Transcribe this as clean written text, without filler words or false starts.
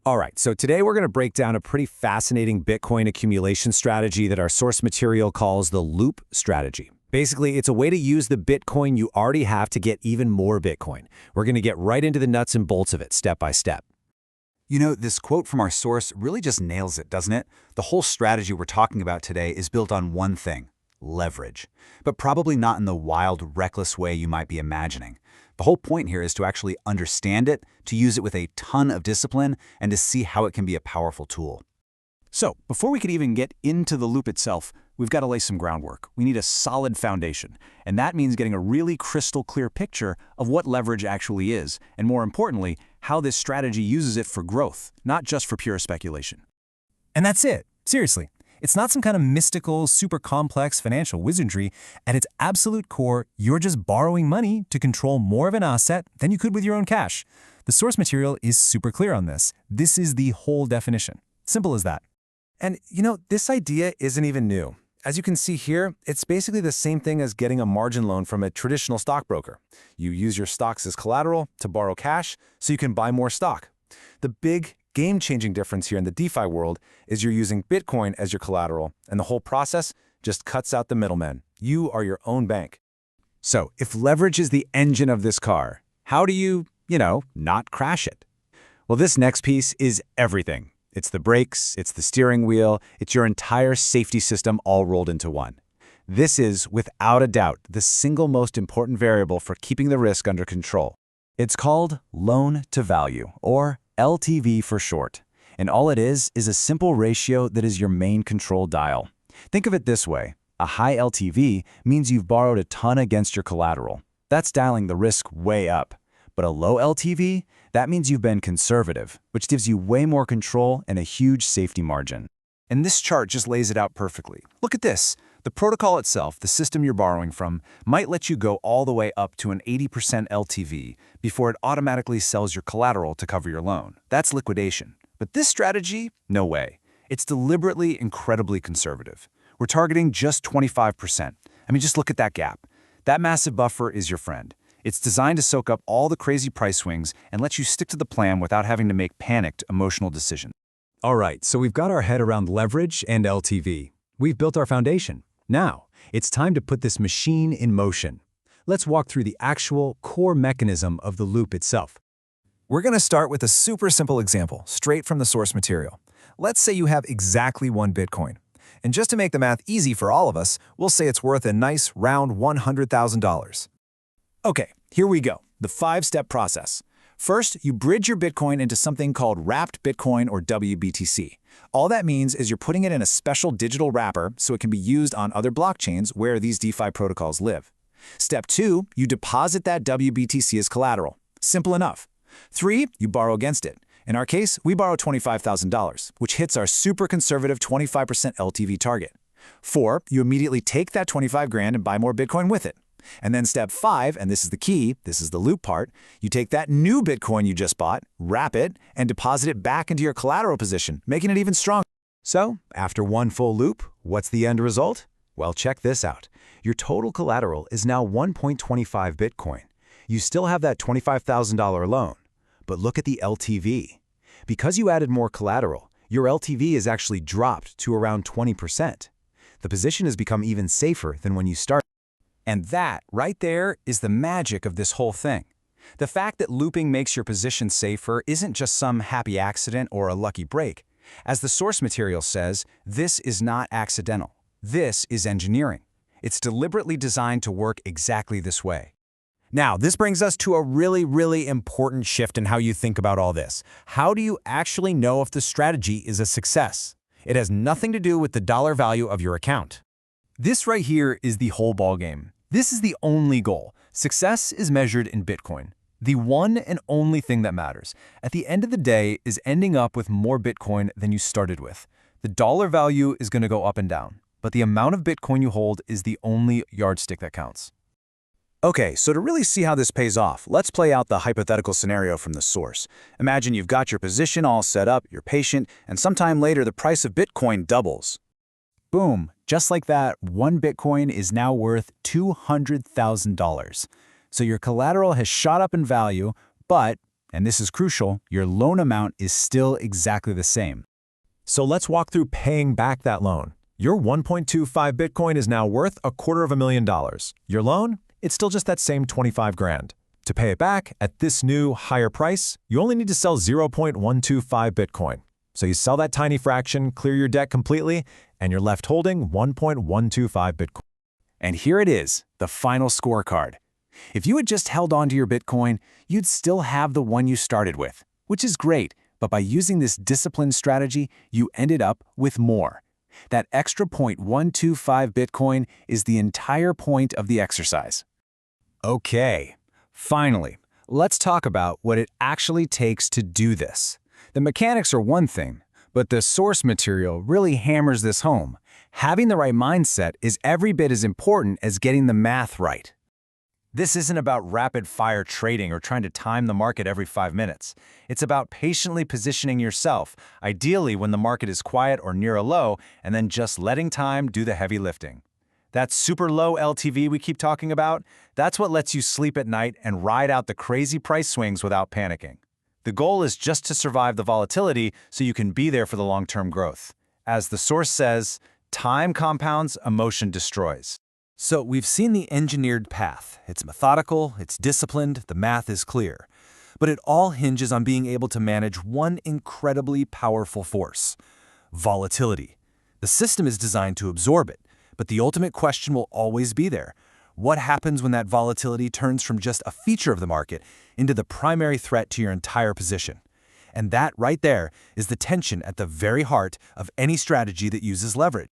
All right, so today we're going to break down a pretty fascinating Bitcoin accumulation strategy that our source material calls the loop strategy. Basically, it's a way to use the Bitcoin you already have to get even more Bitcoin. We're going to get right into the nuts and bolts of it, step by step. You know, this quote from our source really just nails it, doesn't it? The whole strategy we're talking about today is built on one thing: leverage. But probably not in the wild, reckless way you might be imagining. The whole point here is to actually understand it, to use it with a ton of discipline, and to see how it can be a powerful tool. So, before we could even get into the loop itself, we've got to lay some groundwork. We need a solid foundation, and that means getting a really crystal clear picture of what leverage actually is, and more importantly, how this strategy uses it for growth, not just for pure speculation. And that's it. Seriously. It's not some kind of mystical, super complex financial wizardry. At its absolute core, you're just borrowing money to control more of an asset than you could with your own cash. The source material is super clear on this. This is the whole definition. Simple as that. And this idea isn't even new. As you can see here, it's basically the same thing as getting a margin loan from a traditional stockbroker. You use your stocks as collateral to borrow cash so you can buy more stock. The big, game-changing difference here in the DeFi world is you're using Bitcoin as your collateral, and the whole process just cuts out the middlemen. You are your own bank. So, if leverage is the engine of this car, how do you, not crash it? Well, this next piece is everything. It's the brakes, it's the steering wheel, it's your entire safety system all rolled into one. This is, without a doubt, the single most important variable for keeping the risk under control. It's called loan-to-value, or LTV for short. And all it is a simple ratio that is your main control dial. Think of it this way. A high LTV means you've borrowed a ton against your collateral. That's dialing the risk way up. But a low LTV, that means you've been conservative, which gives you way more control and a huge safety margin. And this chart just lays it out perfectly. Look at this. The protocol itself, the system you're borrowing from, might let you go all the way up to an 80% LTV before it automatically sells your collateral to cover your loan. That's liquidation. But this strategy, no way. It's deliberately incredibly conservative. We're targeting just 25%. Just look at that gap. That massive buffer is your friend. It's designed to soak up all the crazy price swings and let you stick to the plan without having to make panicked, emotional decisions. All right, so we've got our head around leverage and LTV. We've built our foundation. Now, it's time to put this machine in motion. Let's walk through the actual core mechanism of the loop itself. We're going to start with a super simple example, straight from the source material. Let's say you have exactly one Bitcoin. And just to make the math easy for all of us, we'll say it's worth a nice round $100,000. Okay, here we go, the 5-step process. First, you bridge your Bitcoin into something called Wrapped Bitcoin, or WBTC. All that means is you're putting it in a special digital wrapper so it can be used on other blockchains where these DeFi protocols live. Step 2, you deposit that WBTC as collateral. Simple enough. 3, you borrow against it. In our case, we borrow $25,000, which hits our super conservative 25% LTV target. 4, you immediately take that 25 grand and buy more Bitcoin with it. And then step 5, and this is the key, this is the loop part, you take that new Bitcoin you just bought, wrap it, and deposit it back into your collateral position, making it even stronger. So, after one full loop, what's the end result? Well, check this out. Your total collateral is now 1.25 Bitcoin. You still have that $25,000 loan, but look at the LTV. Because you added more collateral, your LTV is actually dropped to around 20%. The position has become even safer than when you started. And that, right there, is the magic of this whole thing. The fact that looping makes your position safer isn't just some happy accident or a lucky break. As the source material says, this is not accidental. This is engineering. It's deliberately designed to work exactly this way. Now, this brings us to a really, really important shift in how you think about all this. How do you actually know if the strategy is a success? It has nothing to do with the dollar value of your account. This right here is the whole ballgame. This is the only goal. Success is measured in Bitcoin. The one and only thing that matters, at the end of the day, is ending up with more Bitcoin than you started with. The dollar value is going to go up and down, but the amount of Bitcoin you hold is the only yardstick that counts. Okay, so to really see how this pays off, let's play out the hypothetical scenario from the source. Imagine you've got your position all set up, you're patient, and sometime later the price of Bitcoin doubles. Boom, just like that, one Bitcoin is now worth $200,000. So your collateral has shot up in value, but And this is crucial, your loan amount is still exactly the same. So let's walk through paying back that loan. Your 1.25 Bitcoin is now worth $250,000. Your loan? It's still just that same 25 grand. To pay it back at this new, higher price, you only need to sell 0.125 Bitcoin. So you sell that tiny fraction, clear your debt completely, and you're left holding 1.125 Bitcoin. And here it is, the final scorecard. If you had just held on to your Bitcoin, you'd still have the one you started with, which is great, but by using this disciplined strategy, you ended up with more. That extra 0.125 Bitcoin is the entire point of the exercise. Okay, finally, let's talk about what it actually takes to do this. The mechanics are one thing, but the source material really hammers this home. Having the right mindset is every bit as important as getting the math right. This isn't about rapid-fire trading or trying to time the market every 5 minutes. It's about patiently positioning yourself, ideally when the market is quiet or near a low, and then just letting time do the heavy lifting. That super low LTV we keep talking about, that's what lets you sleep at night and ride out the crazy price swings without panicking. The goal is just to survive the volatility so you can be there for the long-term growth. As the source says, time compounds, emotion destroys. So we've seen the engineered path. It's methodical, it's disciplined, the math is clear. But it all hinges on being able to manage one incredibly powerful force: volatility. The system is designed to absorb it, but the ultimate question will always be there. What happens when that volatility turns from just a feature of the market into the primary threat to your entire position? And that right there is the tension at the very heart of any strategy that uses leverage.